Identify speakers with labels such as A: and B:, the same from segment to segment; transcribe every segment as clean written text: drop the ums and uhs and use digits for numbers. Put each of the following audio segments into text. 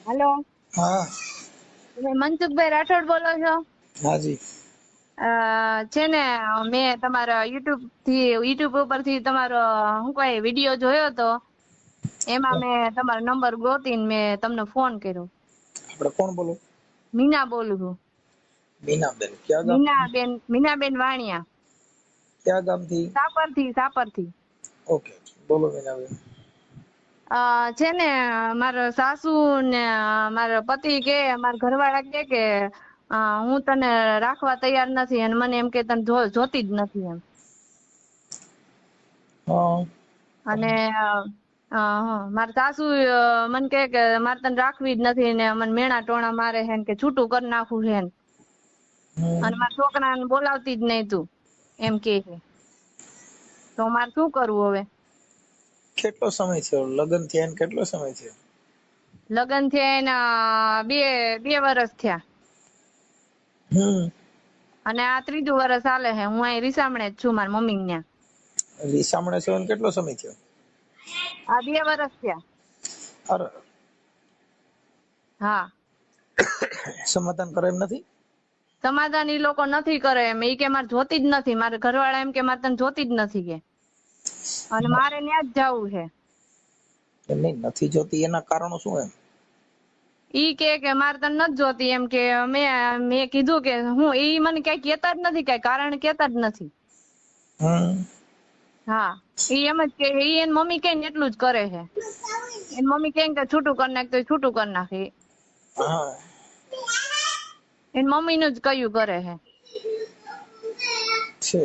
A: Hello,
B: હા
A: તમે મનસુખભાઈ રાઠોડ બોલો છો?
B: હાજી
A: છે ને, મેં તમારા યુટ્યુબ ઉપરથી તમારો શું કઈ વિડીયો જોયો તો એમાં મેં તમારો નંબર ગોતીને મેં તમને ફોન કર્યો.
B: આપણે કોણ બોલો?
A: મીના બોલું છું.
B: મીનાબેન ક્યાં ગામ?
A: મીનાબેન વાણિયા,
B: ક્યાં ગામથી?
A: સાપરથી.
B: ઓકે બોલો મીનાબેન.
A: છે ને, મારા સાસુ ને મારા પતિ કે મારા ઘરવાળા કે હું તને રાખવા તૈયાર નથી અને મને એમ કે તને જોતી જ નથી એમ.
B: હા
A: અને મારા સાસુ મને કે મારે તને રાખવી જ નથી ને મને મેણા ટોણા મારે છે ને કે છૂટું કરી નાખવું છે ને. અને મારા છોકરાને બોલાવતી જ નહીં તું એમ કે છે. તો મારે શું કરવું હવે?
B: કેટલો સમય થયો લગ્ન થયા ને? કેટલો સમય થયો?
A: લગ્ન થયા એના બે વર્ષ થયા અને આ ત્રીજું વર્ષ હાલે છે. હું અહીં રીસામણે જ છું મારા મમ્મી ત્યાં.
B: રીસામણે છો ને કેટલો સમય થયો?
A: આ 2 વર્ષ થયા.
B: અરે
A: હા,
B: સમાધાન કરે એમ નથી?
A: સમાધાન ઈ લોકો નથી કરે એમ. ઈ કે મારે જોતી જ નથી. મારા ઘરવાળા એમ કે મારે તને જોતી જ નથી કે, અને મારે ત્યાં જ જવું છે.
B: એમ નહીં, નથી જોતી એના કારણો શું એમ?
A: ઈ કે મારે તને નથી જોતી એમ કે મેં કીધું કે હું, ઈ મને કઈ કેતા જ નથી, કઈ કારણ કેતા જ નથી. હા, ઈ એમ જ કે ઈ એની મમ્મી કે એટલું જ કરે છે. એની મમ્મી કે છૂટું કરી નાખ તો છૂટું કરી નાખે.
B: હા
A: એની મમ્મી નું જ કયું કરે છે.
B: છે.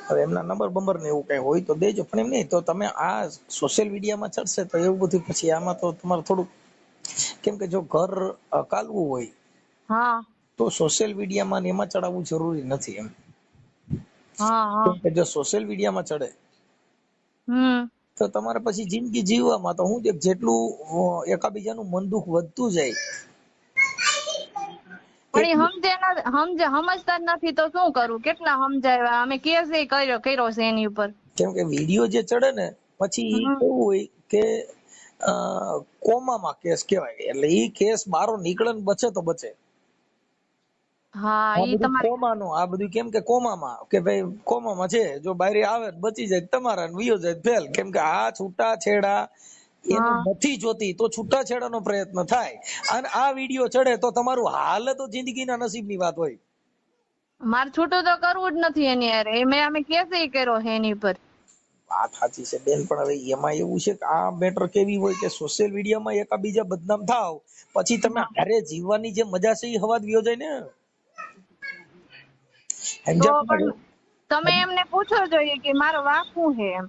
B: હવે એમના નંબર બંબર ને એવું કઈ હોય તો દેજો, પણ એમ નહીં તો તમે આ સોશિયલ મીડિયામાં ચડશે તો એવું બધું પછી આમાં તો તમારે થોડુંક, કેમ કે જો ઘર અકાલવું હોય
A: હા
B: તો સોશિયલ મીડિયામાં ને એમાં ચડાવવું જરૂરી નથી એમ.
A: હા હા.
B: કેમ કે જો સોશિયલ મીડિયામાં ચડે તો તમારે પછી જિંદગી જીવવામાં તો હું જેટલું એકાબીજાનું મન દુઃખ વધતું જાય
A: પણ
B: એટલું.
A: સમજતા જ નથી તો શું કરું? કેટલા સમજાવ્યા અમે, કેસ કર્યો છે એની ઉપર.
B: કેમ કે વિડીયો જે ચડે ને પછી કેવું હોય કે કોમામાં કેસ કહેવાય, એટલે ઈ કેસ બારો નીકળે ને બચે તો બચે.
A: હા,
B: આ
A: ઈ
B: બધું
A: તમારે.
B: કોમાનું, આ બધું કેમ કે કોમામાં કે ભાઈ કોમામાં છે, જો બારી આવે બચી જાય તમારા ને વિયો જાય ફેલ. કેમ કે આ છૂટા છેડા એને
A: હા,
B: નથી જોતી તો છૂટા છેડાનો પ્રયત્ન થાય, અને આ વિડીયો ચડે તો તમારું હાલ તો જિંદગીના નસીબની વાત હોય.
A: મારે છૂટું તો કરવું જ નથી એની યાર. અમે કેસ કર્યો છે એની ઉપર.
B: વાત સાચી છે બેન, પણ હવે એમાં એવું છે કે આ મેટર કેવી હોય કે સોશિયલ મીડિયામાં એકાબીજા બદનામ થાવ પછી તમે હારે જીવવાની જે મજા છે એ હવા જ વયો જાય ને.
A: તો
B: સમજ્યા
A: પણ
B: તમે?
A: તમે એમને પૂછો જોઈએ કે મારો વાંક શું છે એમ.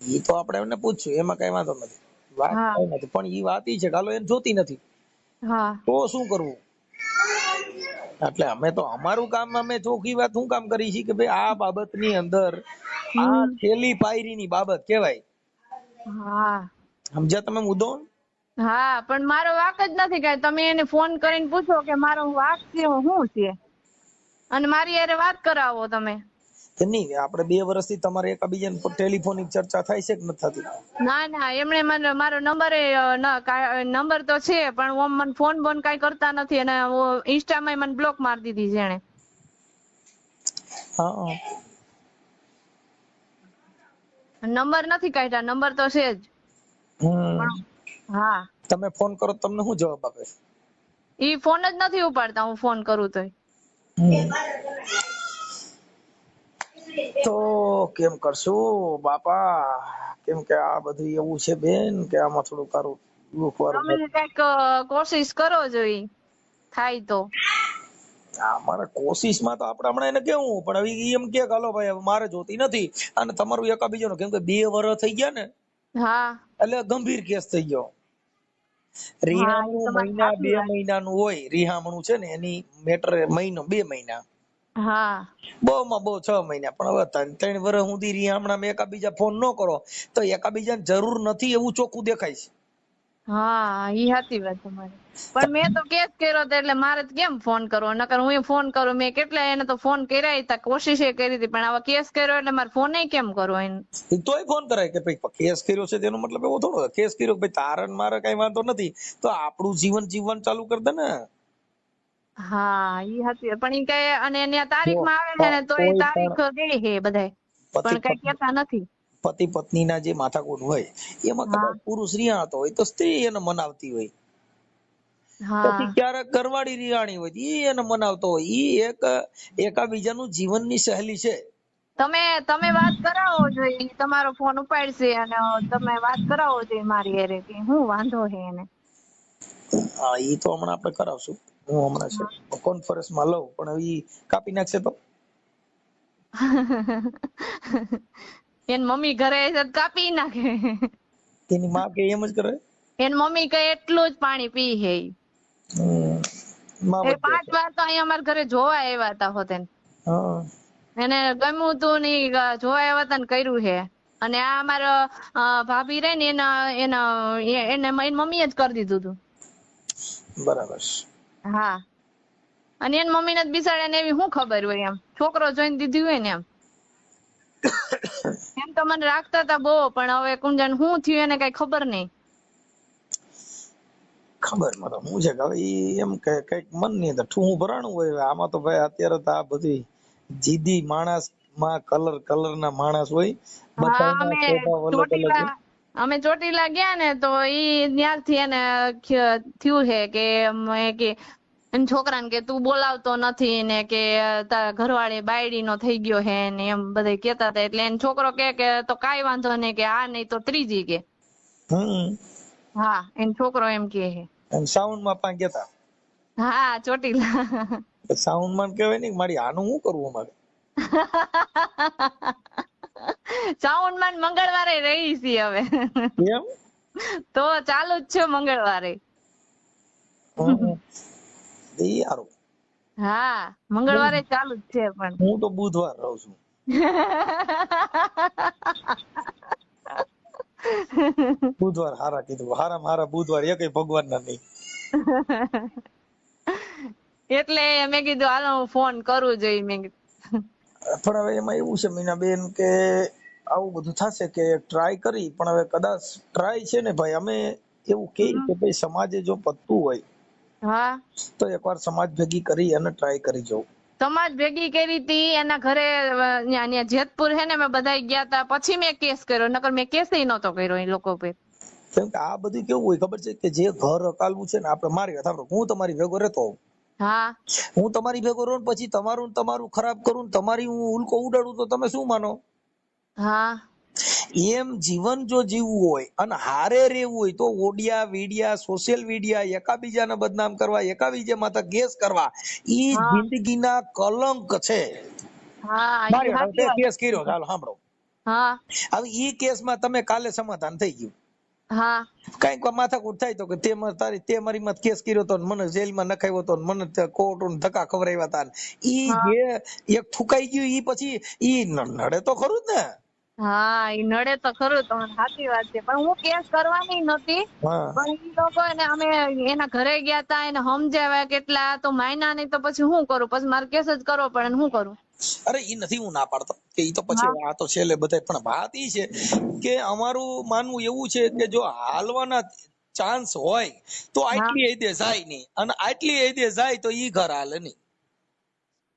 B: એ તો આપણે એમને પૂછશું, એમાં કઈ વાંધો નથી, વાત
A: હા
B: કઈ નથી. પણ એ વાત ઈ છે કે હાલો એને જોતી નથી
A: હા
B: તો શું કરવું? એટલે અમે તો અમારું કામ, અમે ચોખ્ખી વાત શું કામ કરી છે કે ભાઈ આ બાબતની અંદર આ છેલ્લી પાયરીની બાબત કહેવાય.
A: હા
B: સમજ્યા તમે મુદ્દો?
A: હા, પણ મારો વાંક જ નથી કઈ. તમે એને ફોન કરીને પૂછો કે મારો વાંક શું છે અને મારી યારે વાત કરાવો તમે.
B: નહીં, આપણે 2 વર્ષથી તમારે એકબીજાને ટેલિફોનિક ચર્ચા થાય છે કે નથી થતી?
A: ના ના, એમણે મને મારો નંબર તો છે પણ ઓમ મને ફોન બોન કઈ કરતા નથી, અને ઇન્સ્ટામાં મને બ્લોક મારી દીધી છે એને.
B: હા
A: નંબર નથી કાઢ્યા, નંબર તો છે જ. હા,
B: તમે ફોન કરો તમને શું જવાબ આપે?
A: ઈ ફોન જ નથી ઉપાડતા હું ફોન કરું તોય.
B: તો કેમ કરશું બાપા? કેમ કે આ બધું એવું છે બેન કે આમાં થોડું કારું દુઃખ વાળું.
A: તમે કઈક કોશિશ કરો જોઈ થાય તો.
B: મારે કોશિશમાં તો આપણે હમણાં એને કેવું, પણ હવે ઈ એમ કે હાલો ભાઈ હવે મારે જોતી નથી, અને તમારું એકાબીજાનું, કેમ કે 2 વર્ષ થઈ ગયા ને
A: હા
B: એટલે ગંભીર કેસ થઈ ગયો.
A: હા, એ
B: રિહામણું
A: તમારી
B: મહિના
A: સાચી
B: 2
A: વાત.
B: મહિનાનું હોય, રિહામણું છે ને એની મેટર મહિનો 2 મહિના,
A: હા
B: બહુમાં બહુ 6 મહિના. પણ હવે 3 વર્ષ સુધી રિહામણામાં એકાબીજા ફોન ન કરો તો એકાબીજાને જરૂર નથી એવું ચોખ્ખું દેખાય છે.
A: હા ઈ સાચી વાત તમારી. પણ મેં તો કેસ કર્યો તો એટલે મારે તો કેમ ફોન કરવો, નકર હું ફોન કરું. મેં કેટલા એને તો ફોન કર્યા હતા, કોશિશ કરી હતી, પણ આવા કેસ કર્યો એટલે મારે ફોન કેમ કરવો એને.
B: તોય ફોન કરાય કે ભાઈ કેસ કર્યો છે તેનો મતલબ એવો થોડો કેસ કર્યો ભાઈ તારે ને મારે કઈ વાંધો નથી તો આપણું જીવન જીવવાનું ચાલુ કરી દે ને.
A: હા ઈ સાચી વાત. પણ ઈ કઈ અને એની
B: જો
A: તારીખમાં આવે છે ને તો એ
B: કોઈ પણ
A: તારીખ ગઈ છે બધાય,
B: પતિ
A: પણ કઈ કેતા નથી.
B: પતિ પત્નીના જે માથાકૂટ હોય એમાં
A: હા
B: કદાચ પુરુષ રિયાતો હોય તો સ્ત્રી એને મનાવતી હોય, પછી
A: હા
B: ક્યારેક ઘરવાળી રિયાણી હોય ઈ એને મનાવતો હોય. ઈ એકાબીજાનું જીવનની સહેલી છે.
A: તમે વાત કરાવો જોઈએ, તમારો ફોન ઉપાડશે અને તમે વાત કરાવો જોઈએ મારી હારે કે હું વાંધો છે એને.
B: હા ઈ તો હમણાં આપણે કરાવશું. હું હમણાં છે કોન્ફરન્સમાં લઉં પણ ઈ કાપી નાખશે તો
A: એન મમ્મી ઘરે છે તો કાપી નાખે.
B: એની માં કે એમ જ કરે.
A: એન મમ્મી કઈ એટલું જ પાણી પી છે ઈ.
B: માં
A: એ
B: વધે
A: 5 વાર તો અહીંયા અમારા ઘરે જોવા આવ્યા હતા હોતેન.
B: હા
A: એને ગમ્યું તું ને ઈ જોવા આવ્યા હતા ને કર્યું છે. અને આ અમારા ભાભી રે ને એને એની મમ્મીએ જ કરી દીધું હતું.
B: બરાબર.
A: હા અને એની મમ્મીને જ બિચારાને એવી શું ખબર હોય એમ, છોકરો જોઈને દીધી હોય ને એમ. એમ તો મને રાખતા હતા બહુ, પણ હવે કુંજન શું થયું એને કઈ ખબર નહીં.
B: ખબર મતલબ હું છે કે હવે ઈ એમ કે કઈક મનની અંદર ઠું ભરાણું હોય. આમાં તો ભાઈ અત્યારે તો આ બધી જીદી માણસ માં કલર ના માણસ હોય,
A: હા
B: બધાના સ્વભાવ અલગ અલગ હોય.
A: અમે ચોટીલા ગયા ને તો ઈ ત્યારથી એને થયું છે કે એમ છોકરાને કે તું બોલાવતો નથી ને કે તારા ઘરવાળી બાયડી નો થઈ ગયો હે ને એમ બધા કેતા હતા. એટલે એન છોકરો કે તો કાઈ વાંધો નહીં કે આ નહીં તો ત્રીજી કે. હા એન છોકરો એમ કે છે.
B: અને સાઉન્ડ માં પા ગયા
A: હા ચોટીલા.
B: હતા. સાઉન્ડ માં કહેવાય ને મારી આનું શું કરવું અમારે.
A: સાઉન્ડ માં મંગળવારે રહી છી હવે.
B: એમ
A: તો ચાલુ જ છે મંગળવારે.
B: એ હારું.
A: હા મંગળવારે ચાલુ જ છે પણ.
B: હું તો બુધવાર રહું છું. બુધવાર હારા કીધું. હારા બુધવાર એકય ભગવાન ના નહીં.
A: એટલે મેં કીધું હાલો હું ફોન કરું જોઈએ મેં કીધું.
B: પણ હવે એમાં એવું છે મીનાબેન કે આવું બધું થશે કે ટ્રાય કરી, પણ હવે કદાચ ટ્રાય છે ને ભાઈ અમે એવું કે ભાઈ સમાજે જો પતતું હોય
A: હા
B: તો એકવાર સમાજ ભેગી કરી અને ટ્રાય કરી જવું.
A: સમાજ ભેગી કરી હતી એના ઘરે ન્યા જેતપુર હે ને મેં બધા ગયા તા, પછી મેં કેસ કર્યો, નકર મેં કેસ નતો કર્યો એ લોકો પર.
B: કેમ કે આ બધું કેવું હોય ખબર છે કે જે ઘર અકાલવું છે ને આપણે મારી વાત સાંભળો, હું તમારી ભેગો રહેતો હોઉં,
A: હા
B: હું તમારી ભેગો રહું પછી તમારું ખરાબ કરું, તમારી હું ઉલ્કો ઉડાડું તો તમે શું માનો.
A: હા
B: એમ જીવન જો જીવવું હોય અને હારે રહેવું હોય તો ઓડિયા વીડિયા સોશિયલ મીડિયા એકાબીજાને બદનામ કરવા, એકાબીજા માથે કેસ કરવા, ઈ
A: હા
B: જિંદગીના કલંક છે.
A: હા ઈ
B: મારી
A: સાચી વાત.
B: કેસ કર્યો ચાલો સાંભળો.
A: હા
B: હવે ઈ કેસમાં તમે કાલે સમાધાન થઈ ગયું,
A: હા
B: કઈક માથાકૂટ થાય તો કે તે મારી મત કેસ કર્યો તો મને જેલમાં નખાવ્યો તો મને કોર્ટ ધક્કા ખવડાવ્યા હતા, ઈ
A: હા
B: જે એક થુકાઈ ગયું ઈ પછી ઈ નડે તો ખરું જ ને.
A: હા ઈ નડે તો ખરું, તમારી સાચી વાત છે. પણ હું કેસ કરવાની નતી,
B: હા
A: પણ ઈ લોકો એને અમે એના ઘરે ગયા તા, એને સમજાવ્યા કેટલા તો માયના નહીં તો પછી શું કરું, પછી મારે કેસ જ કરવો પડે ને શું કરું.
B: અરે ઈ નથી હું ના પાડતો કે ઈ તો પછી
A: હા
B: આ તો છેલ્લે બધા, પણ વાત ઈ છે કે અમારું માનવું એવું છે કે જો હાલવાના ચાન્સ હોય તો
A: હા
B: આટલી હદે જાય નહીં, અને આટલી હદે જાય તો ઈ ઘર હાલે નહીં.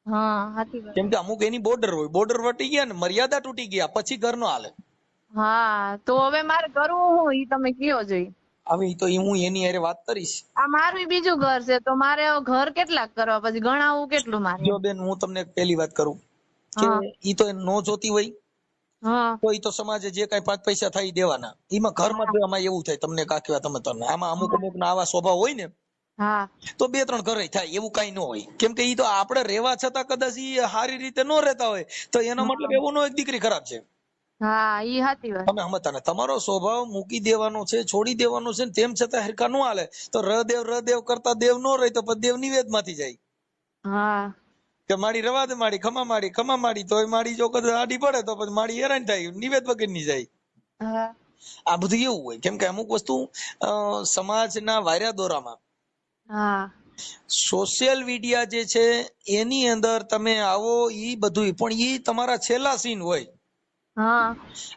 A: હા સાચી વાત.
B: કેમ કે અમુક એની બોર્ડર હોય, બોર્ડર વટી ગયા ને મર્યાદા તૂટી ગયા પછી ઘર નો હાલે.
A: હા તો હવે મારે કરવું શું ઈ તમે કયો જોઈએ.
B: હવે ઈ તો હું એની હારે વાત કરીશ.
A: આ મારું બીજું ઘર છે તો મારે ઘર કેટલાક કરવા, પછી ગણાવવું કેટલું મારે.
B: જો બેન હું તમને પહેલી વાત કરું કે
A: હા
B: ઈ તો નો જોતી હોય
A: હા
B: તો ઈ તો સમાજે જે કઈ 5 પૈસા થાય ઈ દેવાના. એમાં ઘરમાં આમાં એવું થાય તમને કાકીવા તમે આમાં અમુક ના આવા સ્વભાવ હોય ને
A: હા
B: તો 2-3 ઘરે થાય એવું કઈ ન હોય. કેમ કે ઈ તો આપણે રહેવા છતાં કદાચ ઈ સારી રીતે ન રહેતા હોય તો એનો મતલબ એવો ન હોય દીકરી ખરાબ છે.
A: હા ઈ સાચી વાત.
B: તમે સમજતા ને, તમારો સ્વભાવ મૂકી દેવાનો છે, છોડી દેવાનો છે, તેમ છતાં હરખા ન હાલે તો રદેવ કરતા દેવ નો રહે તો પછી દેવ નિવેદ માંથી જાય
A: હા
B: કે માડી રવા દે, માડી ખમા માડી તો માડી જો કદાચ આડી પડે તો પછી માડી હેરાન થાય, નિવેદ વગર ની જાય.
A: હા
B: આ બધું એવું હોય કેમ કે અમુક વસ્તુ સમાજના વાયરા દોરામાં
A: હા
B: સોશિયલ મીડિયા જે છે એની અંદર તમે આવો ઈ બધું પણ ઈ તમારા છેલ્લા સીન હોય.
A: હા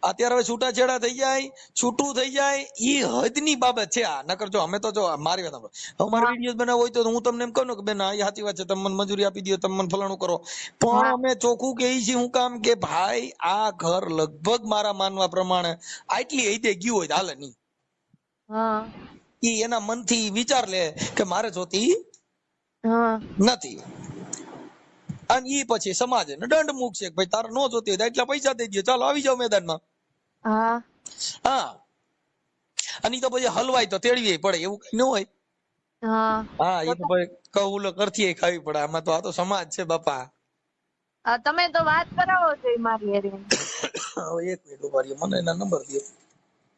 B: અત્યારે હવે છૂટાછેડા થઈ જાય, છૂટું થઈ જાય, ઈ હદની બાબત છે. આ નકર જો અમે તો જો મારી વાત સાંભળો, હવે મારે વિડીયો બનાવવો હોય તો હું તમને એમ કહું ને કે બેન આ સાચી વાત છે, તમે મને મજૂરી આપી દો, તમે મને ફલાણું કરો, પણ
A: હા
B: અમે ચોખ્ખું કહીએ છીએ હું કામ કે ભાઈ આ ઘર લગભગ મારા માનવા પ્રમાણે આટલી હદે ગયું હોય તો હાલે નહીં.
A: હા
B: ઈ એના મનથી વિચાર લે કે મારે જોતી
A: હા
B: નથી, અને ઈ પછી સમાજ એને દંડ મૂકશે કે ભાઈ તારે નો જોતી હોય તો એટલા પૈસા દઈ દો, ચાલો આવી જાવ મેદાનમાં.
A: હા
B: હા, અને ઈ તો પછી હલવાય તો તેડવી પડે, એવું કઈ ન હોય.
A: હા
B: હા,
A: તો
B: એ તો ભાઈ કઉલો કરથી ખાવી પડે, આમાં તો આ તો સમાજ છે બાપા.
A: તમે તો વાત કરાવો છો ઈ મારી હારે.
B: હવે એક મિનિટ ઉભા રહ્યો, મને એના નંબર દે.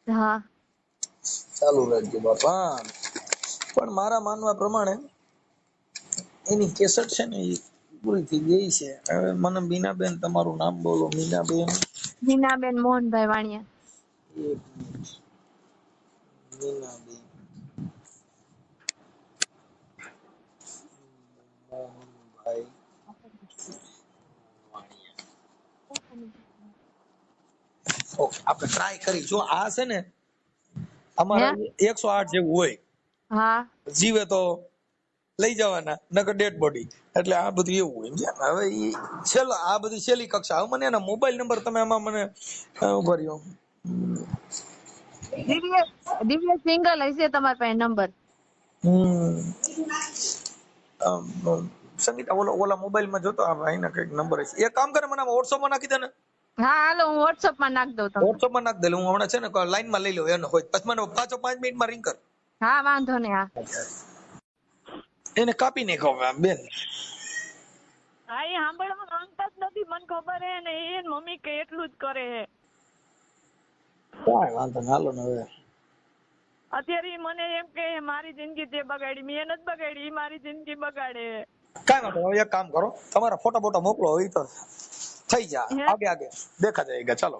A: હા
B: ચાલુ રાખજો બાપા. પણ મારા માનવા પ્રમાણે એની કેસેટ છે ને એ પૂરી થઈ ગઈ છે. હવે મને મીનાબેન, તમારું નામ બોલો. મીનાબેન,
A: મીનાબેન મોહનભાઈ વાણિયા.
B: એક મિનિટ. મીનાબેન મોહનભાઈ ઓકે, આપણે ટ્રાય કરી. જો આ છે ને
A: હે
B: અમારા 108 જેવું હોય,
A: હા
B: જીવે તો લઈ જવાના, નકર ડેડ બોડી. એટલે આ બધું એવું હોય સમજ્યા. હવે ઈ છેલ્લા આ બધી છેલ્લી કક્ષા. હવે મને એના મોબાઈલ નંબર તમે આમાં મને ઉભા રહ્યો.
A: દિવ્ય દિવ્ય સિંગલ હશે તમારા પાસે નંબર.
B: હમ સંગીતા ઓલા મોબાઈલ માં જોતો આ ભાઈ ના કઈક નંબર હશે. એક કામ કરે, મને વોટ્સઅપ માં નાખી દે ને.
A: હા હાલો હું વોટ્સઅપ માં નાખી દઉં તમને.
B: વોટ્સઅપ માં નાખ દે. હું હમણાં છે ને લાઈન માં લઈ લઉં એનો હોય, પછી મને પાછો 5 મિનિટમાં રિંગ કર.
A: હા વાંધો નહીં. હા
B: એને કાપી નાખો બેન.
A: હા એ સાંભળવા માંગતા જ નથી, મને ખબર હે ને. એ મમ્મી કે એટલું જ કરે હે.
B: કાંઈ વાંધો નહીં, હાલો ને હવે.
A: અત્યારે ઈ મને એમ કે મારી જિંદગી તે બગાડી, મેં નથી બગાડી, ઈ મારી જિંદગી બગાડે.
B: કાંઈ વાંધો નહીં. હવે એક કામ કરો, તમારા ફોટા બોટા મોકલો, હોય તો થઈ જા
A: હે
B: આગે આગે દેખા જાયગા. ચાલો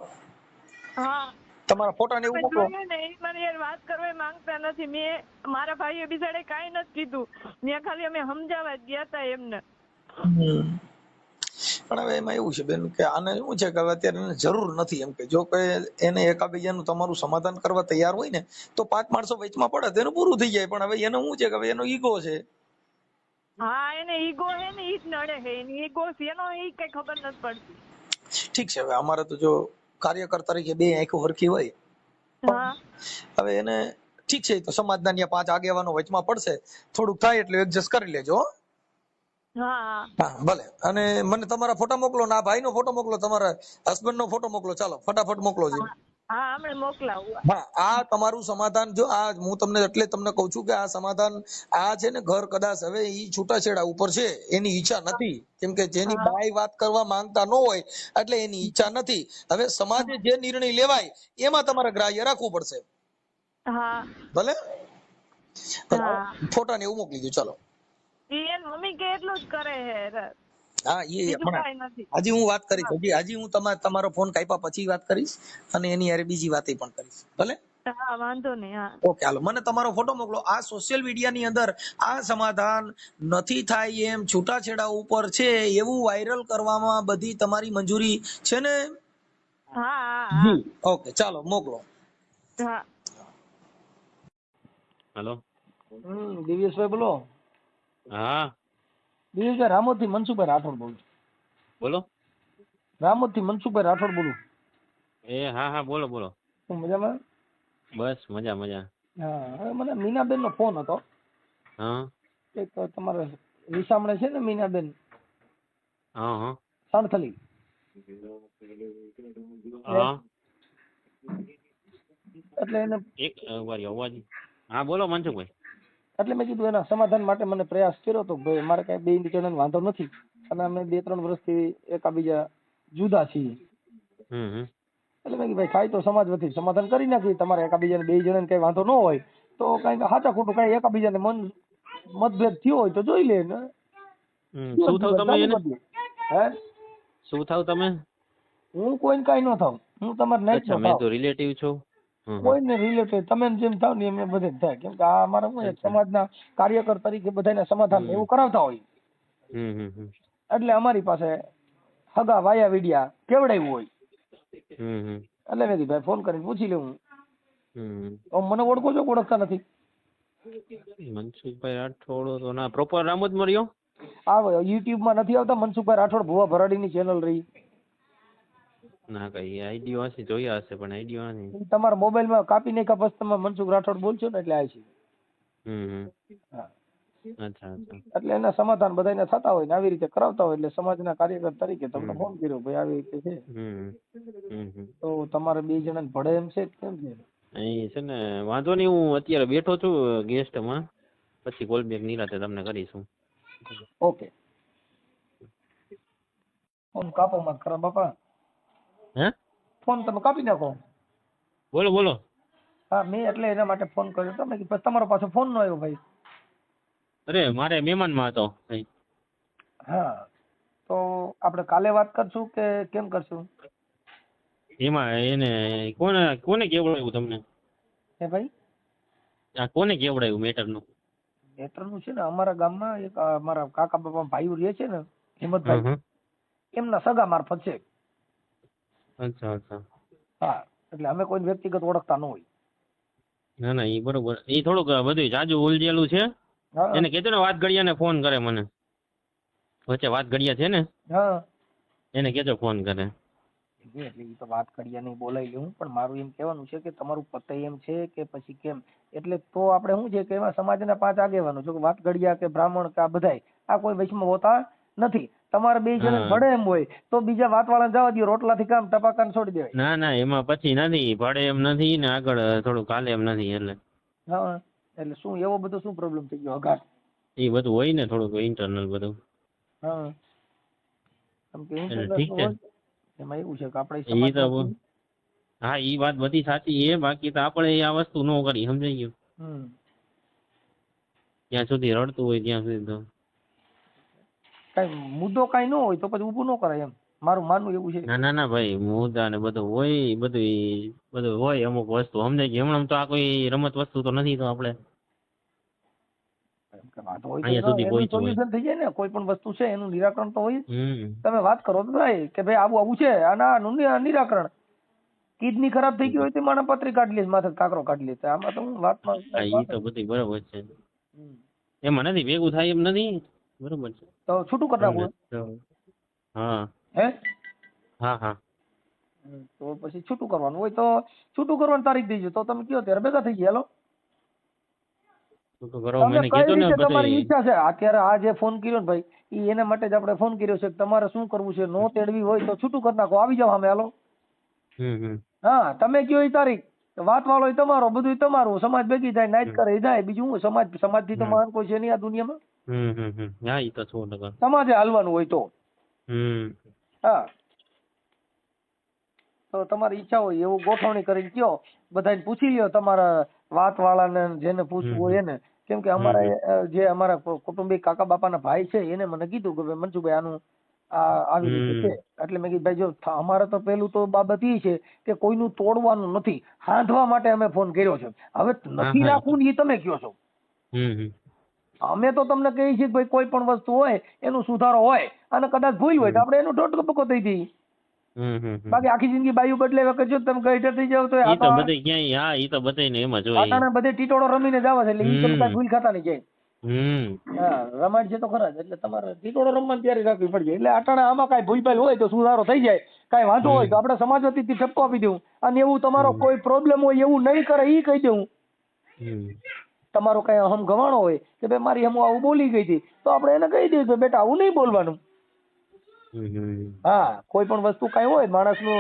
A: હા
B: તમારા ફોટા ને એવું
A: તમે
B: મોકલો.
A: જોયું ને, ઈ મને યાર વાત કરવા માંગતા નથી. મેં મારા ભાઈએ બિચારે કાંઈ નથી કીધું, મેં ખાલી અમે સમજાવવા જ ગયા તા એમને.
B: પણ હવે એમાં એવું છે બેન કે આને શું છે કે હવે અત્યારે એને જરૂર નથી. એમ કે જો કોઈ એને એકાબીજાનું તમારું સમાધાન કરવા તૈયાર હોય ને તો 5 માણસો વચમાં પડે તો એનું પૂરું થઈ જાય. પણ હવે એનો શું છે કે હવે એનો ઈગો છે.
A: હા એને ઈગો હે ને, ઈ જ નડે હે. એની ઈગો શેનો ઈ કઈ ખબર નથી પડતી.
B: ઠીક છે, હવે અમારે તો જો કાર્યકર તરીકે બે આંખો હરખી હોય.
A: હા
B: હવે એને ઠીક છે, તો સમાજના ત્યાં 5 આગેવાનો વચમાં પડશે, થોડુંક થાય એટલે એડજસ્ટ કરી લેજો.
A: હા
B: હા ભલે. અને મને તમારા ફોટા મોકલો ને આ ભાઈનો ફોટો મોકલો, તમારા હસબન્ડ નો ફોટો મોકલો. ચાલો ફટાફટ મોકલો છે.
A: હા હમણાં મોકલાવું.
B: હા, આ તમારું સમાધાન. જો આ હું તમને એટલે તમને કહું છું કે આ સમાધાન આ છે ને ઘર કદાચ હવે ઈ છૂટાછેડા ઉપર છે, એની ઈચ્છા નથી. કેમ કે જેની
A: હા
B: બાઈ વાત કરવા માંગતા ન હોય એટલે એની ઈચ્છા નથી. હવે સમાજે જે નિર્ણય લેવાય એમાં તમારે ગ્રાહ્ય રાખવું પડશે.
A: હા
B: ભલે
A: હા
B: ફોટા ને એવું મોકલી દો. ચાલો
A: ઈ એન મમ્મી કે એટલું જ કરે હે.
B: હા, એ
A: બીજું
B: હમણાં
A: કાંઈ નથી.
B: હજી હું વાત કરીશ. હજી હું તમારો ફોન કાપ્યા પછી વાત કરીશ, અને એની યારે બીજી વાત પણ કરીશ. ભલે.
A: હા વાંધો નહીં. હા
B: ઓકે, હાલો મને તમારો ફોટો મોકલો. આ સોશિયલ મીડિયાની અંદર આ સમાધાન નથી થાય એમ છૂટાછેડા ઉપર છે એવું વાયરલ કરવામાં બધી તમારી મંજૂરી છે ને?
A: હા હા હા
B: ઓકે, ચાલો મોકલો.
A: હા
C: હેલો.
B: દિવ્યેશભાઈ બોલો.
C: હા
B: દિવ્યેશભાઈ રામોદ થી મનસુખભાઈ રાઠોડ બોલું.
C: બોલો.
B: રામોદ થી મનસુખભાઈ રાઠોડ બોલું.
C: એ હા હા બોલો બોલો.
B: શું મજામાં?
C: બસ મજા મજા.
B: હા, હવે મને મીનાબેન નો ફોન હતો.
C: હા
B: એક તમારે વિસામણે છે ને મીનાબેન
C: હા હા
B: સાણથલી.
C: હા
B: એટલે એને
C: એક વાર અવાજ. હા બોલો મનસુખભાઈ.
B: એટલે મેં કીધું એના સમાધાન માટે મને પ્રયાસ કર્યો તો ભાઈ મારે કઈ બે જણાને વાંધો નથી, અને અમે 2-3 વર્ષથી એકાબીજા જુદા છીએ. એટલે મેં કીધું ભાઈ થાય તો સમાજ વતી સમાધાન કરી નાખીએ. તમારે એકાબીજાને 2 જણાને કઈ વાંધો ન હોય તો કઈ સાચા ખોટું કઈ એકાબીજાને મતભેદ થયો હોય તો જોઈ લે ને
C: શું થાવ તમે એને?
B: હે
C: શું થાવ તમે?
B: હું કોઈને કઈ ન થાવ. હું તમારે નાઈટ
C: અચ્છા,
B: નો
C: મેં
B: થાવ.
C: તો રિલેટિવ છું. હમ.
B: કોઈને રિલેટેડ તમે જેમ થાવ ને એમ બધે જ થાય, કેમ કે આ અમારા શું છે,
C: અચ્છા.
B: સમાજના કાર્યકર તરીકે બધાને સમાધાન
C: હમ.
B: એવું કરાવતા હોય,
C: હમ હમ હમ
B: એટલે અમારી પાસે હગા વાયા વિડિયા કેવડાવ્યું હોય,
C: હમ હમ
B: એટલે મેં કીધું ભાઈ ફોન કરીને પૂછી લઉં.
C: હમ.
B: મને ઓળખો છો કે ઓળખતા નથી?
C: મનસુખભાઈ રાઠોડ તો ના, પ્રોપર રામોદ મર્યો.
B: આ યુટ્યુબ માં નથી આવતા મનસુખભાઈ રાઠોડ ભુવા ભરાડીની ચેનલ રહી,
C: ના કઈ આઈડિયો હશે, જોયા હશે પણ આઈડિયો નથી.
B: ઈ તમારા મોબાઈલમાં કાપી નાખ્યા પછી તમે મનસુખ રાઠોડ બોલશો ને એટલે આવે છે.
C: હમ
B: હા.
C: અચ્છા અચ્છા.
B: એટલે એના સમાધાન બધાને થતા હોય ને આવી રીતે કરાવતા હોય, એટલે સમાજના કાર્યકર તરીકે તમને
C: હમ.
B: ફોન કર્યો ભાઈ આવી રીતે છે,
C: હમ હમ.
B: તો તમારે 2 જણાને ભળે એમ છે કે કેમ છે?
C: અહીં છે ને વાંધો નહીં, હું અત્યારે બેઠો છું ગેસ્ટમાં, પછી કોલ બેક નિરાતે તમને કરીશું.
B: ઓકે. ફોન કાપો મત ખરા બાપા,
C: હે
B: ફોન તમે કાપી નાખો.
C: બોલો બોલો.
B: હા, મેં એટલે એના માટે ફોન કર્યો હતો, મેં કીધું તમારો પાછો ફોન ન આવ્યો ભાઈ.
C: અરે મારે મહેમાનમાં હતો.
B: હા, તો આપણે કાલે વાત કરશું કે કેમ કરશું?
C: એમાં એને કોને કોને કેવડાવ્યું તમને?
B: હે ભાઈ,
C: આ કોને કેવડાવ્યું મેટરનું?
B: મેટરનું છે ને અમારા ગામમાં એક અમારા કાકા બાપા ભાઈઓ રહે છે ને, હિંમતભાઈ,
C: હમ.
B: એમના સગા મારફત છે.
C: અચ્છા અચ્છા.
B: હા, એટલે અમે કોઈ વ્યક્તિગત ઓળખતા ન હોય.
C: ના ના એ બરોબર, એ થોડુંક બધું જાજુ ઉલझેલું છે.
B: હા
C: એને કહેજો ને વાત ઘડિયાને ફોન કરે મને, વચ્ચે વાત ઘડિયા છે ને,
B: હા,
C: એને કહેજો ફોન કરે.
B: એટલે એ તો વાત કરીએ નહીં, બોલાવી લઉં, પણ મારું એમ કહેવાનું છે કે તમારું પતે એમ છે કે પછી કેમ, એટલે તો આપણે શું છે કે એમાં સમાજના 5 આગેવાનો, જો કે વાત ઘડિયા કે બ્રાહ્મણ કે આ બધાય આ કોઈ વચમાં હોતા નથી. તમારે 2 જણ
C: હા.
B: ભળે એમ હોય તો બીજા વાતવાળાને જવા દો, રોટલાથી કામ ટપાકાને છોડી દેવાય.
C: ના ના એમાં પછી નથી, ભાડે એમ નથી ને આગળ થોડું કાલે એમ નથી, એટલે
B: હા, એટલે શું એવો બધો શું પ્રોબ્લેમ થઈ ગયો અઘાટ?
C: એ બધું હોય ને થોડુંક ઇન્ટરનલ બધું.
B: હા, કેમ કે
C: એટલે
B: ઇન્ટરનેટ
C: ઠીક છે.
B: હોય એમાં એવું છે કે આપણે
C: એ તો
B: સમાજમાં
C: હા એ વાત બધી સાચી છે, બાકી તો આપણે આ વસ્તુ ન કરી, સમજાઈ ગયું? ત્યાં સુધી રડતું હોય ત્યાં સુધી તો
B: કઈ મુદ્દો કઈ ન હોય તો પછી ઊભું ન કરાય, એમ મારું માનવું એવું છે.
C: ના ના ના ભાઈ, મુદ્દા ને બધું હોય, બધું હોય અમુક વસ્તુ, સમજાય ગયું? હમણાં તો આ કોઈ રમત વસ્તુ તો નથી, તો આપણે
B: વાત હોય તો
C: અહીંયા સુધી
B: એનું
C: પહોંચ્યું હોય.
B: સોલ્યુશન થઈ જાય ને, કોઈ પણ વસ્તુ છે એનું નિરાકરણ તો હોય.
C: હમ.
B: તમે વાત કરો તો થાય કે ભાઈ આવું આવું છે, આનું નિરાકરણ. કિડની ખરાબ થઈ ગઈ હોય તો માણસ પથરી કાઢી લે, માથે કાકરો કાઢી લે, આમાં તો વાતમાં
C: હા એ તો બધી બરોબર છે, એમાં નથી ભેગું થાય એમ નથી, બરોબર છે.
B: તો છૂટું કરી નાખવું
C: હા
B: હે?
C: હા હા.
B: તો પછી છૂટું કરવાનું હોય તો છૂટું કરવાની તારીખ દેજો, તો તમે કયો ત્યારે ભેગા થઈ ગયા. હાલો,
C: તો કરો,
B: તમે
C: મને
B: કઈ
C: કીધું ને
B: રીતે તમારી
C: પછી.
B: ઈચ્છા છે અત્યારે આ જે ફોન કર્યો ને ભાઈ, ઈ એના માટે જ આપણે ફોન કર્યો છે કે તમારે શું કરવું છે, નો તેડવી હોય તો છૂટું કરી નાખો, આવી જાવ સામે. હાલો.
C: હમ.
B: હા, તમે કયો એ તારીખ, વાત વાળો તમારો, બધું તમારું, સમાજ ભેગી થાય, નાઈટ કરે જાય, બીજું હું, સમાજ થી તો મહાન કોઈ છે નહીં આ દુનિયામાં.
C: હા એ તો 100%.
B: સમાજે હાલવાનું હોય તો. હા, તો તમારી ઈચ્છા હોય એવું ગોઠવણી કરીને કયો, બધાને પૂછી લ્યો, તમારા વાત વાળાને જેને પૂછવું હોય એને. કેમ કે અમારા જે અમારા કુટુંબિક કાકા બાપાના ભાઈ છે એને મને કીધું કે ભાઈ મનસુખભાઈ આનું આવી રીતે છે, એટલે મેં કીધું ભાઈ જો અમારે તો પેલું તો બાબત એ છે કે કોઈનું તોડવાનું નથી, હાંધવા માટે અમે ફોન કર્યો છે. હવે નથી રાખવું ને એ તમે કયો છો. અમે તો તમને કહીએ છીએ કે ભાઈ કોઈ પણ વસ્તુ હોય એનું સુધારો હોય, અને કદાચ ભૂલ હોય તો આપણે એનું ટોટકો દઈ દઈએ. બાકી આખી જિંદગી બાયું બદલે વખત જો તમે ગઈઢર થઈ જાવ તો
C: ઈ તો બધે ક્યાંય, હા ઈ તો બધે ને એમ જ હોય.
B: આટાણે બધે ટીટોળો રમીને જ આવે છે, એટલે ઈ તમે કઈ ભૂલ ખાતા નહીં ક્યાંય. હા, રમાડ છે તો ખરા જ, એટલે તમારે ટીટોળો રમવાની તૈયારી રાખવી પડશે. એટલે આટાણે આમાં કઈ ભૂલ ભાલ હોય તો સુધારો થઈ જાય, કઈ વાંધો હોય તો આપણે સમાજ વતીથી ઠપકો આપી દઉં, અને એવું તમારો કોઈ પ્રોબ્લેમ હોય એવું નહીં કરે ઈ કહી દઉં. તમારો કઈ અહમ ગવાણો હોય કે ભાઈ મારી હમ આવું બોલી ગઈ હતી, તો આપણે એને કહી દઈએ કે બેટા આવું નહીં બોલવાનું. હા, કોઈ પણ વસ્તુ કઈ હોય, માણસનો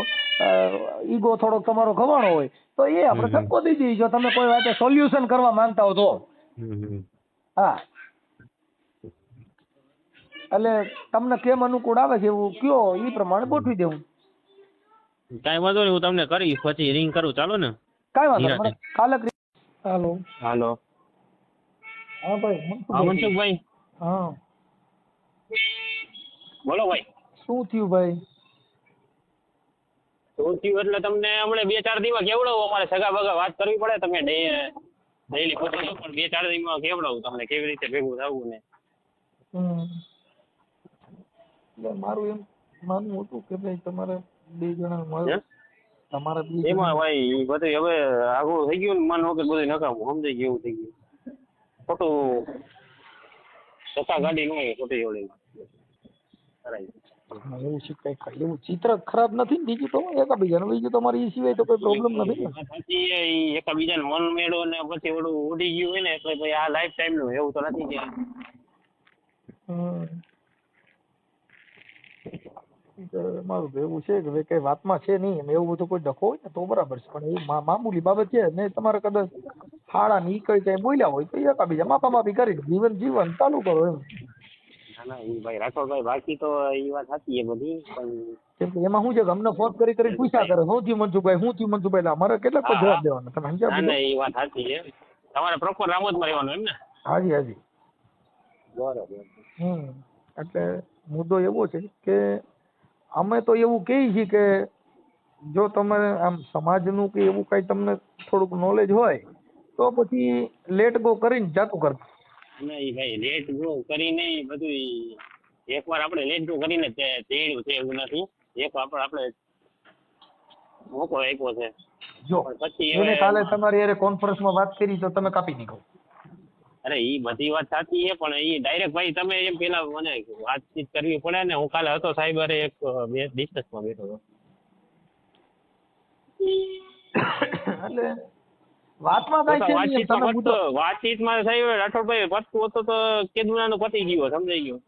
B: ઈગો થોડોક તમારો ગવાણો હોય તો એ આપણે ઠપકો દઈ દઈએ, જો તમે કોઈ વાતે સોલ્યુશન કરવા માંગતા હો તો. હા, એટલે તમને કેમ અનુકૂળ આવે છે એવું કયો, એ પ્રમાણે ગોઠવી દેવું.
C: કાઈ વાંધો નહીં, હું તમને કરી પછી રિંગ કરું, ચાલો ને?
B: કાઈ વાંધો નહીં, કાલે. હાલો.
C: હાલો.
B: હા ભાઈ.
C: હા મનસુખભાઈ.
B: હા
C: બોલો ભાઈ.
B: શું થયું ભાઈ?
C: શું થયું એટલે તમને હમણાં 2-4 દિવસ કેવડાવું, અમારે સગા બગા વાત કરવી પડે, તમે ડેઈલી પૂછી લો, પણ 2-4 દિવસમાં કેવડાવું તમને કેવી રીતે ભેગું થવું ને.
B: એટલે મારું એમ માનવું હતું કે ભાઈ તમારે 2 જણા મળે, તમારા 2 જણા
C: એમાં ભાઈ ઈ બધું હવે આઘું થઈ ગયું ને, મન વગર બધું નકામું સમજાઈ ગયું, એવું થઈ ગયું. ખોટું સત્તા ગાડી ન હોય ખોટી ઓળી કરાય.
B: એવું છે કઈ એવું ચિત્ર ખરાબ નથી ને, બીજું તો એકાબીજાનું, બીજું તમારે એ સિવાય તો કોઈ પ્રોબ્લેમ નથી ને.
C: સાચી ઈ એકાબીજાને મન મેળો ને પછી ઓલું ઉડી ગયું હોય ને, એટલે ભાઈ આ લાઈફ ટાઈમ નું એવું તો નથી કે.
B: મારું તો એવું છે કે ભાઈ કઈ વાતમાં છે નહીં એમ, એવું બધું કોઈ ડખો હોય ને તો બરાબર છે, પણ એ મામૂલી બાબત છે ને, તમારે કદાચ હાડા ની કઈ બોલ્યા હોય તો એકાબીજા માપા માપી કરી જીવન ચાલુ કરો એમ.
C: ના ના ઈ ભાઈ રાઠોડભાઈ, બાકી તો ઈ વાત સાચી છે બધી, પણ
B: કેમ કે એમાં શું છે કે અમને ફોન કરી પૂછ્યા કરે શું થયું મનસુખભાઈ, એટલે અમારે કેટલાક જવાબ દેવાના, તમે સમજ્યા?
C: ના ઈ વાત સાચી છે. તમારે પ્રોપર રામોદમાં રહેવાનું એમ ને?
B: હાજી.
C: બરોબર.
B: એટલે મુદ્દો એવો છે કે અમે તો એવું કહીએ છીએ કે જો તમે આમ સમાજનું કે એવું કઈ તમને થોડુંક નોલેજ હોય તો પછી લેટ ગો કરીને જાતું કરતા.
C: નહીં ભાઈ, લેટ ગો કરીને બધું એકવાર આપણે લેટ ગો કરીને તેડ્યું છે એવું નથી. એક આપણે મોકો આપ્યો છે.
B: જો
C: પછી
B: એને કાલે તમારી યારે કોન્ફરન્સમાં વાત કરી તો તમે કાપી નીકળો.
C: અરે ઈ બધી વાત સાચી છે, પણ ઈ ડાયરેક્ટ ભાઈ તમે એમ પેલા મને વાતચીત કરવી પડે ને. હું કાલે હતો સાહેબરે એક ડિસ્કસમાં બેઠો હતો.
B: એટલે વાતમાં કઈ છે નહીં,
C: વાતચીતમાં સાહેબ રાઠોડભાઈ પતતું હતું તો કેદુનાનું પતી ગયું, સમજાઈ ગયું.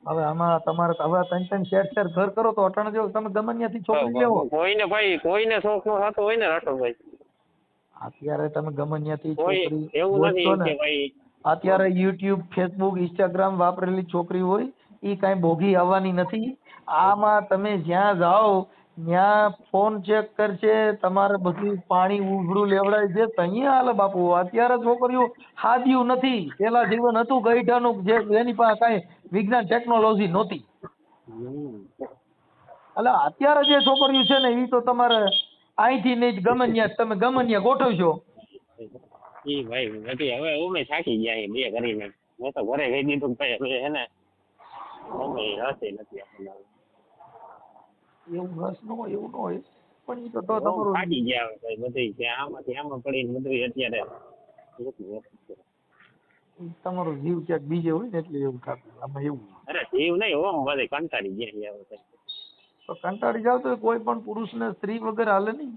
B: હવે આમાં તમારે હવે 3 શેર ઘર કરો તો અટાણે જો તમે ગમે ત્યાંથી છોકરી લેવો,
C: કોઈને ભાઈ કોઈને શોખ નો થતો હોય ને રાઠોડભાઈ,
B: અત્યારે તમે ગમે ત્યાંથી
C: કોઈ
B: છોકરી
C: એવું નથી
B: ગોતશો ને,
C: કે ભાઈ
B: અત્યારે યુટ્યુબ, ફેસબુક, ઇન્સ્ટાગ્રામ વાપરેલી છોકરી હોય ઈ કાંઈ ભોગી આવવાની નથી. આમાં તમે જ્યાં જાઓ ત્યાં ફોન ચેક કરશે, તમારે બધું પાણી ઉઘડું લેવડાય છે, તઅહીંયા હાલે બાપુ. અત્યારે છોકરીઓ હાદ્યું નથી, પેલા જીવન હતું ગઈઢાનું, જે એની પાસે કાંઈ વિજ્ઞાન ટેકનોલોજી નહોતી. એટલે અત્યારે જે છોકરીઓ છે ને એ તો તમારે અહીંથી નહીં ગમે ત્યાં તમે ગમે ત્યાં ગોઠવશો.
C: ઈ ભાઈ નથી, હવે અમે થાકી ગયા બે કરીને. મેં તો ઘરે કહી દીધું ભાઈ હવે હે ને અમે હશે નથી આપણને.
B: એવું રસ ન હોય એવું ન હોય, પણ એ તો તમારું
C: થાકી ગયા ભાઈ બધી કે આમાંથી આમાં પડીને બધું અત્યારે
B: તમારો જીવ ક્યાંક બીજે હોય ને એટલે એવું થતું. આમાં એવું
C: અરે જીવ નહીં ઓમ બધે કંટાળી ગયા.
B: તો કંટાળી જાવ તો કોઈ પણ પુરુષને સ્ત્રી વગર હાલે નહીં.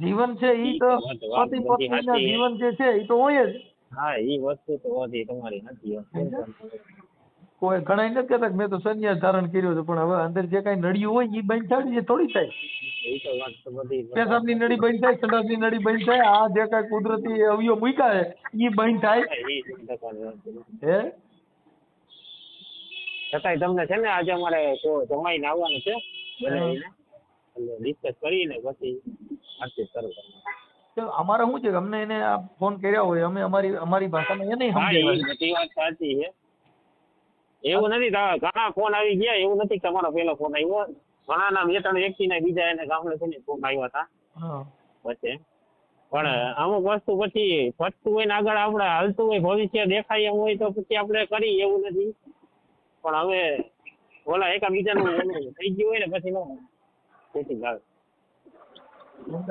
B: જીવન છે ઈ તો પતિ પત્નીના જીવન જે છે ઈ તો હોય જ.
C: હા ઈ વસ્તુ તો હતી તમારી નથી.
B: કોઈ ઘણા નથી કહેતા કે મેં તો સંન્યાસ ધારણ કર્યો છે, પણ હવે અંદર જે કઈ નળિયું હોય ઈ બંધ થાય એ થોડી થાય.
C: એ તો વાત તો બધી
B: પેશાબની નળી બંધ થાય, સંડાસની નળી બંધ થાય, આ જે કઈ કુદરતી અવયવ મૂક્યા છે ઈ બંધ થાય. હે
C: છતાંય તમને છે ને આજે અમારે જમાઈને આવવાનું છે, બનાવીને ડિસ્કસ કરીને પછી વાતચીત કરું.
B: અમારે શું છે, અમને એને આ ફોન કર્યા હોય, અમે અમારી ભાષામાં એને સમજાવ્યા.
C: બધી વાત સાચી છે, એવું નથી. ઘણા ફોન આવી ગયા, એવું નથી તમારો પેલો ફોન આવ્યો. ઘણા ના 2-3 વ્યક્તિના બીજા એને ગામડે છે ને ફોન આવ્યા હતા પછી. પણ અમુક વસ્તુ પછી ફટતું હોય ને આગળ આપણે હાલતું હોય, ભવિષ્ય દેખાય એમ હોય તો પછી આપણે કરી, એવું નથી. પણ હવે ઓલા એકાબીજાનું થઈ ગયું હોય ને પછી નો સેટિંગ આવે.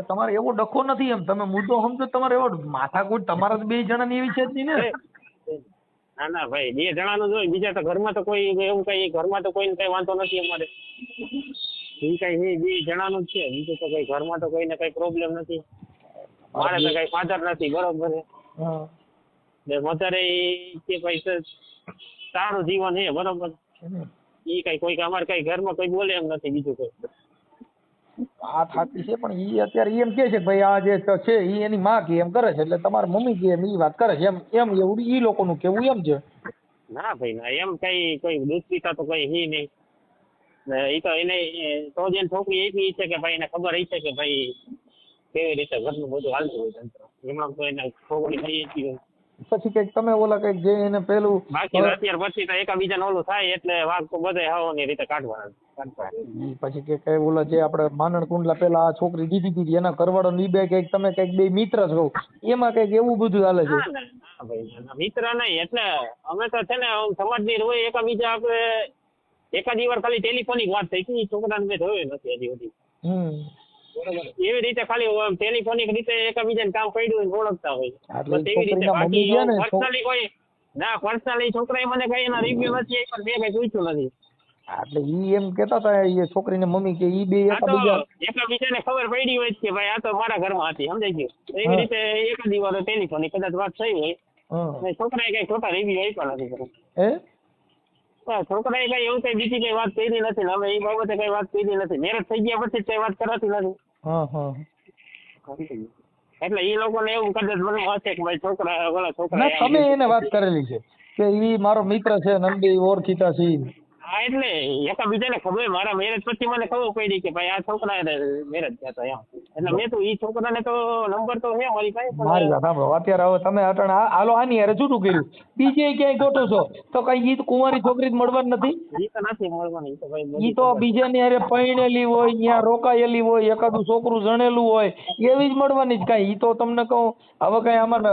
B: તમારે એવો ડખો નથી એમ, તમે મુદ્દો સમજો. તમારે એવો માથાકૂટ તમારા 2 જણાની એવી છે જ નહીં ને.
C: ના ના ભાઈ 2 જણાનું જોઈ, બીજા તો ઘરમાં તો કોઈ એવું કઈ ઘરમાં તો કોઈને કઈ વાંધો નથી અમારે. એ કઈ 2 જણાનું જ છે, બીજું તો કઈ ઘરમાં તો કોઈને કઈ પ્રોબ્લેમ નથી. મારે તો કઈ ફાધર નથી, બરોબર છે. મધરે કે ભાઈ સારું જીવન છે, બરોબર. એ કઈ કોઈ અમારે કઈ ઘરમાં કોઈ બોલે એમ નથી બીજું કોઈ.
B: આ થાતી છે, પણ ઈ અત્યારે એમ કે છે કે ભાઈ આ જે છે ઈ એની માં કે એમ કરે છે, એટલે તમારા મમ્મી કે એમ ઈ વાત કરે છે એમ એવું ઈ લોકોનું કેવું એમ છે.
C: ના ભાઈ ના, એમ કઈ કોઈ દૂધ પીતા તો કઈ હી નહીં. એ તો એને તો જ છોકરી એટલી છે કે ભાઈ એને ખબર છે કે ભાઈ કેવી રીતે ઘરનું બધું હાલતું હોય તંત્ર. એમણા તો એને છોકરી થઈ હતી હોય
B: પછી કઈક તમે ઓલા કઈક જે એને પેલું
C: બાકી અત્યાર પછી તો એકાબીજાને ઓલું થાય એટલે વાઘ તો બધે હવાની રીતે કાઢવાના.
B: ઈ પછી કે કઈ ઓલા જે આપણે માનણ કુંડલા પેલા આ છોકરી દીધી હતી એના ઘરવાળો ની બે કઈક તમે કઈક બે મિત્ર છો એમાં કઈક એવું બધું હાલે છે.
C: ના ભાઈ મિત્ર નહીં એટલે અમે તો છે ને સમાજની હોય એકાબીજા આપણે એકાદી વાર ખાલી ટેલિફોનિક વાત થઈ હતી છોકરાને મેં જોયો નથી હજી સુધી. બરોબર એવી રીતે ખાલી ટેલિફોનિક રીતે એકબીજાને કામ પડ્યું હોય ઓળખતા હોય બસ એવી રીતે બાકી પર્સનલી કોઈ ના પર્સનલી છોકરાએ મને કઈ એના રિવ્યુ નથી પણ મેં કઈ પૂછ્યું નથી.
B: એટલે ઈ એમ કેતા હતા એ છોકરીને મમ્મી કે ઈ બે
C: એકબીજાને ખબર પડી હોય કે ભાઈ આ તો મારા ઘરમાં હતી સમજાઈ ગયું એવી રીતે એકાદી વાર ટેલિફોનિક કદાચ વાત થઈ હોય છોકરાએ કઈ ખોટા રિવ્યુ આપ્યા નથી છોકરાએ કઈ એવું કઈ બીજી કઈ વાત કરી નથી ને અમે એ બાબતે કઈ વાત કરી નથી મેરેજ થઈ ગયા પછી કઈ વાત કરાતી નથી. એટલે એ લોકોને એવું કદાચ મને હશે કે ભાઈ છોકરા
B: તમે એને વાત કરેલી છે કે ઈ મારો મિત્ર છે નંદી ઓળખીતા છે.
C: હા એટલે એકબીજાને ખબર મારા મેરેજ પછી મને ખબર પડી કે ભાઈ આ છોકરા મેરેજ થયા હતા એમ એટલે મેં તો ઈ છોકરાને તો નંબર તો છે મારી પાસે.
B: મારી વાત સાંભળો અત્યારે હવે તમે અટણ હાલો આની હારે જૂઠું કર્યું બીજે ક્યાંય ગોઠો છો તો કઈ ઈ કુંવારી છોકરી મળવાની નથી.
C: ઈ તો નથી મળવાની
B: ઈ તો બીજાની હારે પરણેલી હોય ત્યાં રોકાયેલી હોય એકાદું છોકરું જણેલું હોય એવી જ મળવાની જ કઈ ઈ તો તમને કહું હવે કઈ આમાં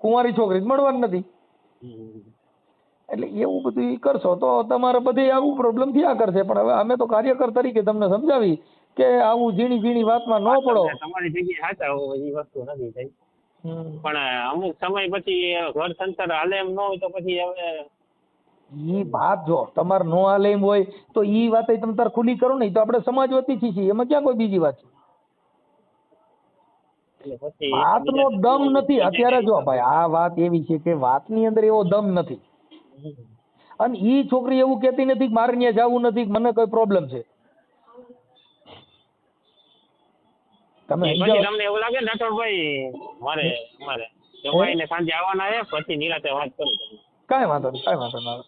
B: કુંવારી છોકરી જ મળવાની નથી. એટલે એવું બધું કરશો તો તમારે બધી આવું પ્રોબ્લેમ થયા કરશે પણ હવે અમે તો કાર્યકર તરીકે તમને સમજાવી કે આવું ઝીણી ઝીણી વાતમાં ન પડો.
C: તમારી જગ્યાએ સાચા હોય એ વસ્તુ નથી થઈ પણ અમુક સમય પછી ઘર સંસાર હાલે એમ ન હોય તો પછી હવે
B: ઈ વાત જો તમારે નો હાલે એમ હોય તો ઈ વાત તમે તાર ખુલ્લી કરો ને તો આપણે સમાજ વતી છીએ એમાં ક્યાં કોઈ બીજી વાત છે. વાતનો દમ નથી અત્યારે જો ભાઈ આ વાત એવી છે કે વાતની અંદર એવો દમ નથી અને ઈ છોકરી એવું કહેતી નથી કે મારે ત્યાં જવું નથી મને કોઈ પ્રોબ્લેમ છે.
C: તમને એવું લાગે ને રાઠોડભાઈ મારે જમાઈને સાંજે આવવાના છે પછી નિરાતે વાત કરું.
B: કાંઈ વાંધો નહીં.